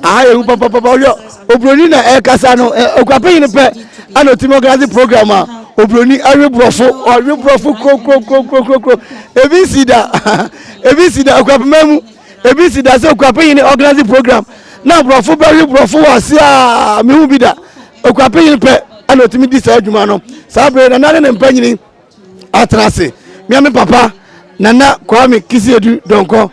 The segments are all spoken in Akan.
aye papa yo obroni na e kasa no okwape ni pe ana timography program a obroni awebrofo ko ebi sida okwape mamu ebi sida se okwape ni organize program na brofo wase a mehu bi da okwape ni pe ana timi di sa adwuma no sa bre na na mpanyini atrase me papa nana kwame kisiedu donko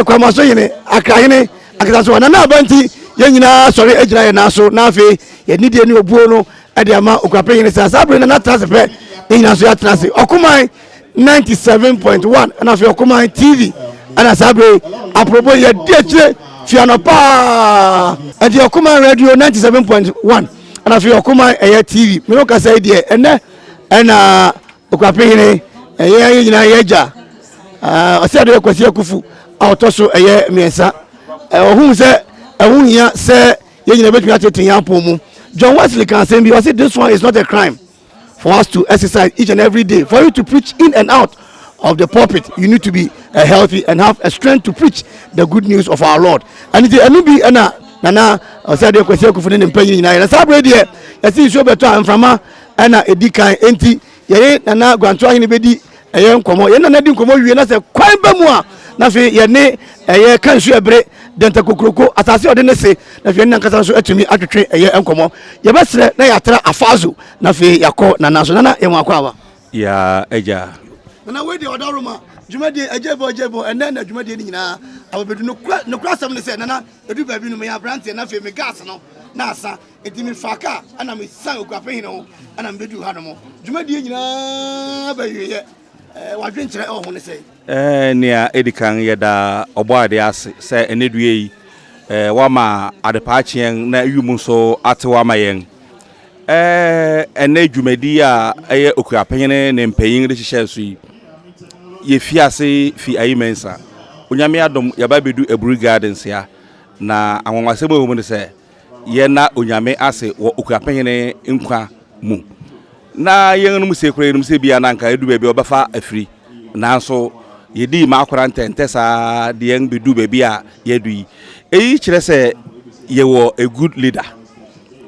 kwa maso yene akrahene akitaso na abanti ye nyina sori agina ye naso na afi ye nidie ni obuo no ade ama okwape yene sa sabre na trase pe nyina so ya trase okumai 97.1 na afi okumai tv ana sabre aprobo ye diechire fiano pa ade okumai radio 97.1 ana afi okumai eye tv me no ka say die ene na okwape yene eye nyina ye ja osiado kwasi akufu autoso eye miensa ohun se ehun ya se ye nyina betumi atetin ya pomu John Wesley can say because this one is not a crime for us to exercise each and every day. For you to preach in and out of the pulpit, you need to be healthy and have a strength to preach the good news of our Lord. And it be nana osiado kwasi akufu ne mpanyi nyina na sabre de yesi so beto amframa na edikan enti ye nana gwanto ahene bedi eye nkomo ye nana di nkomo wie na se kwan ba mu a na fe ye ne eye kansu ebre denta kokroko asase ode ne se na fe nna nkasa so atumi atwetwe eye nkomo ye besre na ya tra afazo na fe yakọ na naso na ye mwakọ awa ya eja na we de odaruma jumadi ejebo enne na jumadi ni nyina abedu no kwasam ne se na edu ba bi no me ya brante na fe me gas no na asa etimi faka ana me san okwape hin no ana me bedu ha no mo jumadi nyina ba yeye wadwenkyere ho ne se nia edikan yeda oboade ase se enedue yi wama adepaachen na yumu so atewa mayen ene dwumadi a eye okuapene ne mpanyin de hihye so yi ye fiase fi ayimensa onyame adom yaba bedu Aburi Gardens ya na anwanwase bo mu ne se ye na onyame ase wo okuapene nkwa mu na yenum se kure yenum se bia na nka edu bebe obafa afiri nanso yedi ma akora ntentesa de yen bedu bebe a yedu yi eyi kire se yewo a good leader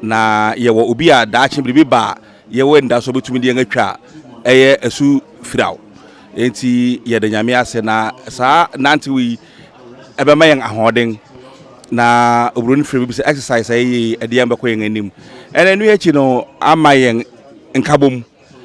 na yewo obi a daachi bibi ba yewo nda so betumi de yen atwa eye asu firaw enti yede nyame ase na sa nanti wi ebe ma yen ahoden na obroni free bi se exercise ayi ede yen bekọ yen anim ene nu echi no ama yen nkabom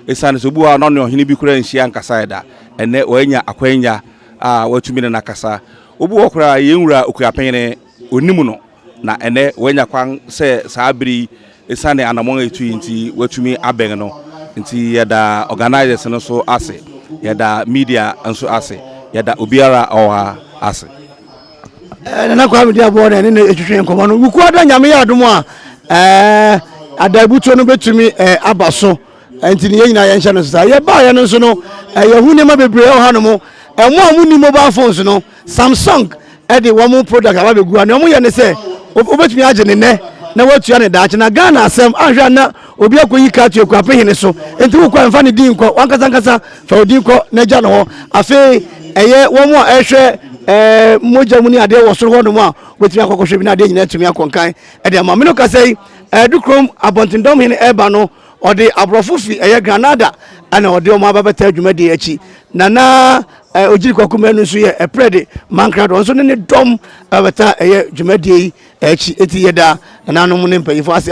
esane so buwa no ne ohene bi kura nhia nkasa eda ene wanya akwanya a watumi na nakasa obu okura yenwura okuapene onimu no na ene wanya kwan se saabri esane anamon etu nti watumi abeng no nti yada organizers no so ase yada media nso ase yada obiara owa ase na kwa media bo na ne etwetwe nkomo no wuku ada nyame ya adom a adabuto no betumi abaso enti ne nyina ye nhya no sa ye ba ye no so no ye hu ne ma bebre o ha no mo amu ni mobile phones no Samsung de wo product aba begu an omo ye ne se obetumi age ne ne na watu ne daache na Ghana asem ahwa na obi akoyi ka tu ekwape hene so enti wo kwa mfa ne din ko wankasa fa odin ko na gya no ho afi eye wo mo a ehwe moja muni ade wo soro ho no mo a wetumi akokohwe bi na ade nyina tumi akonkan de ama me no ka sei dukrom abontindom hene eba no ode abrofo fi eye Granada ana ode o ma babata adwuma de achi nana ojiri kwakuma no so ye eprede mankrado so ne dom babata eye dwuma de achi eti yeda nananom ne mpayifo ase